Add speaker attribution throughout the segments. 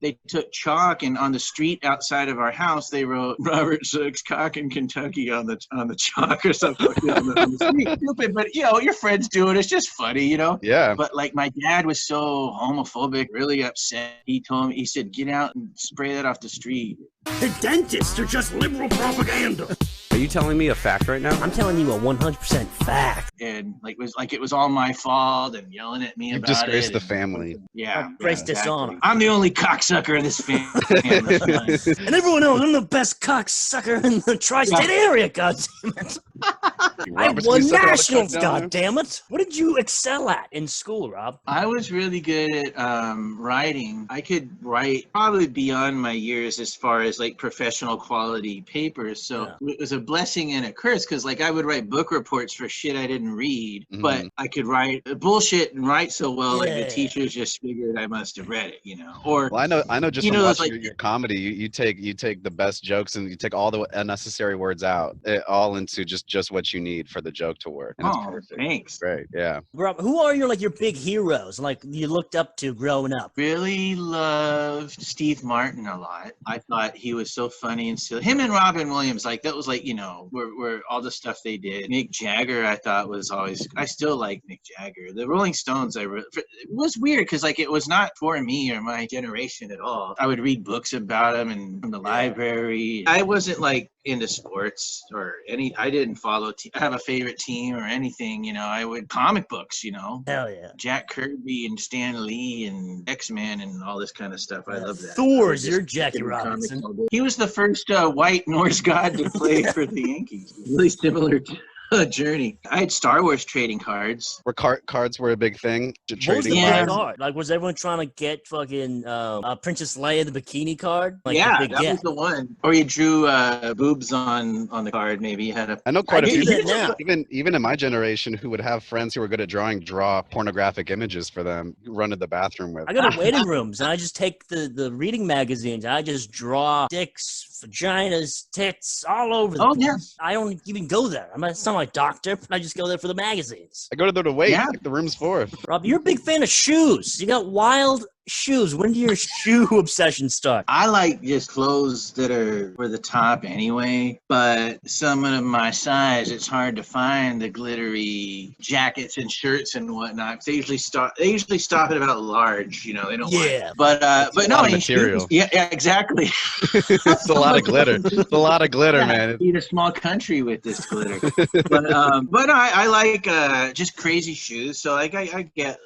Speaker 1: they took chalk, and on the street outside of our house, they wrote Robert Zook's cock in Kentucky on the chalk or something on the street. Stupid, but your friends do it. It's just funny,
Speaker 2: Yeah.
Speaker 1: But like my dad was so homophobic, really upset. He said, get out and spray that off the street.
Speaker 3: The dentists are just liberal propaganda.
Speaker 4: Are you telling me a fact right now?
Speaker 3: I'm telling you a 100% fact.
Speaker 1: And it was all my fault and yelling at me about it.
Speaker 2: You disgraced the family.
Speaker 1: Yeah.
Speaker 3: Grace dishonor.
Speaker 1: I'm the only cocksucker in this family.
Speaker 3: And everyone knows I'm the best cocksucker in the tri-state area, goddammit. I won nationals, goddammit. What did you excel at in school, Rob?
Speaker 1: I was really good at writing. I could write probably beyond my years as far as like professional quality papers. So it was a blessing and a curse, because like I would write book reports for shit I didn't read, but I could write bullshit and write so well, like the teachers just figured I must have read it, Or
Speaker 2: well, I know just from watching your comedy, you take the best jokes and you take all the unnecessary words out, all into just what you need for the joke to work. And
Speaker 1: oh, thanks.
Speaker 2: Great, yeah.
Speaker 3: Rob, who are your big heroes, like you looked up to growing up?
Speaker 1: Really loved Steve Martin a lot. I thought he was so funny and silly. Him and Robin Williams, that was where all the stuff they did. Mick Jagger, I thought was always. I still like Mick Jagger. The Rolling Stones, it was weird because it was not for me or my generation at all. I would read books about them and from the library. I wasn't into sports or I didn't follow have a favorite team or anything, I would comic books,
Speaker 3: Hell yeah.
Speaker 1: Jack Kirby and Stan Lee and X-Men and all this kind of stuff. I love that.
Speaker 3: Thor's your Jackie Robinson.
Speaker 1: He was the first white Norse god to play for the Yankees. Really similar to Journey. I had Star Wars trading cards.
Speaker 2: Where cards were a big thing.
Speaker 3: What was the card? Was everyone trying to get fucking Princess Leia the bikini card?
Speaker 1: That was the one. Or you drew boobs on the card. Maybe you had a.
Speaker 2: I know quite a few people, even in my generation, who would have friends who were good at draw pornographic images for them. Run to the bathroom with.
Speaker 3: I go to waiting rooms and I just take the reading magazines. And I just draw dicks, vaginas, tits, all over the place. Yeah. I don't even go there. It's not my doctor. I just go there for the magazines.
Speaker 2: I go to there to wait. Like the room's for.
Speaker 3: Rob, you're a big fan of shoes. You got wild shoes. When do your shoe obsession start?
Speaker 1: I like just clothes that are for the top anyway, but some of my size, it's hard to find the glittery jackets and shirts and whatnot. They usually stop at about large, they don't like. But no,
Speaker 2: material.
Speaker 1: Yeah, exactly.
Speaker 2: It's a lot of glitter. It's a lot of glitter, man.
Speaker 1: Feed a small country with this glitter. but I like just crazy shoes. So I get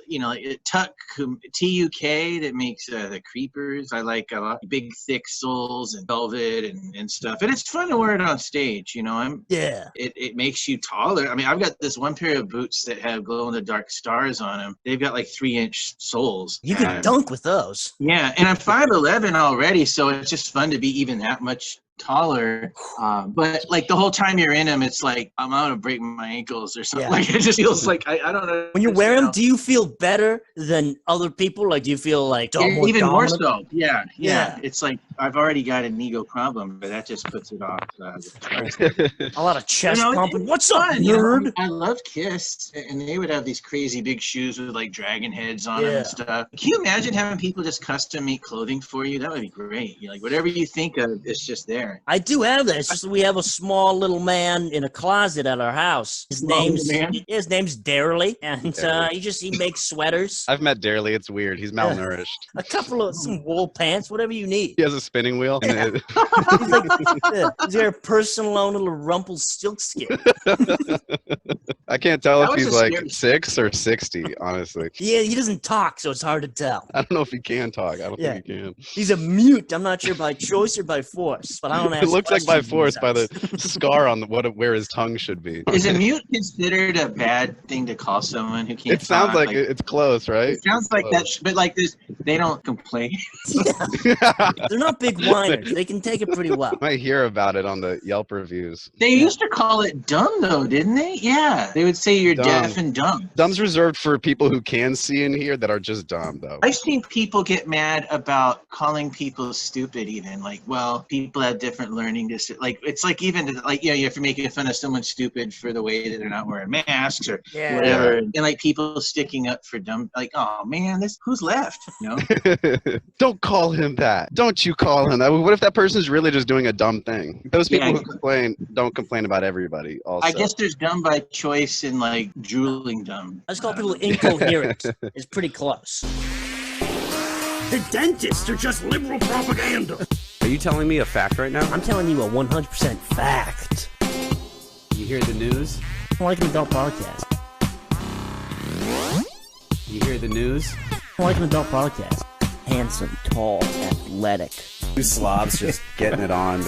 Speaker 1: TUK that makes the creepers. I like big thick soles and velvet and stuff, and it's fun to wear it on stage. It makes you taller. I've got this one pair of boots that have glow in the dark stars on them. They've got 3-inch soles.
Speaker 3: You can dunk with those.
Speaker 1: Yeah, and I'm 5'11" already, so it's just fun to be even that much taller, but the whole time you're in them, it's I'm gonna break my ankles or something. It just feels I don't know.
Speaker 3: When you wear them, do you feel better than other people? Do you feel
Speaker 1: even more so? Yeah. It's I've already got an ego problem, but that just puts it off.
Speaker 3: A lot of chest pumping. What's up, nerd?
Speaker 1: I love Kiss, and they would have these crazy big shoes with dragon heads on them and stuff. Can you imagine having people just custom make clothing for you? That would be great. Whatever you think of, it's just there.
Speaker 3: I do have that. It's just we have a small little man in a closet at our house. His name's Darely, and he makes sweaters.
Speaker 2: I've met Darely. It's weird. He's malnourished.
Speaker 3: A couple of some wool pants, whatever you need.
Speaker 2: He has a spinning wheel.
Speaker 3: Yeah. He's got a personal own little Rumpelstiltskin.
Speaker 2: I can't tell if he's 6 or 60, honestly.
Speaker 3: Yeah, he doesn't talk, so it's hard to tell.
Speaker 2: I don't know if he can talk. I don't think he can.
Speaker 3: He's a mute. I'm not sure by choice or by force, but I don't ask.
Speaker 2: It looks like by force by the scar on where his tongue should be.
Speaker 1: Is a mute considered a bad thing to call someone who can't talk?
Speaker 2: It sounds like it's close, right?
Speaker 1: It sounds like that, but they don't complain.
Speaker 3: They're not big whiners. They can take it pretty well.
Speaker 2: You might hear about it on the Yelp reviews.
Speaker 1: They used to call it dumb, though, didn't they? Yeah. They would say you're deaf and dumb.
Speaker 2: Dumb's reserved for people who can see and hear that are just dumb, though.
Speaker 1: I've seen people get mad about calling people stupid even. People have different learning like it's like even like if you're making fun of someone stupid for the way that they're not wearing masks or whatever, and like people sticking up for dumb, like, oh man, who's left?
Speaker 2: Don't call him that. Don't you call him that. What if that person's really just doing a dumb thing? Those people who complain don't complain about everybody. Also,
Speaker 1: I guess there's dumb by choice and like drooling dumb.
Speaker 3: I just call people incoherent. It's pretty close.
Speaker 5: The dentists are just liberal propaganda.
Speaker 4: Are you telling me a fact right now?
Speaker 3: I'm telling you a 100% fact.
Speaker 4: You hear the news?
Speaker 3: I like an adult podcast.
Speaker 4: You hear the news?
Speaker 3: I like an adult podcast. Handsome, tall, athletic.
Speaker 4: Two slobs just getting it on, dude.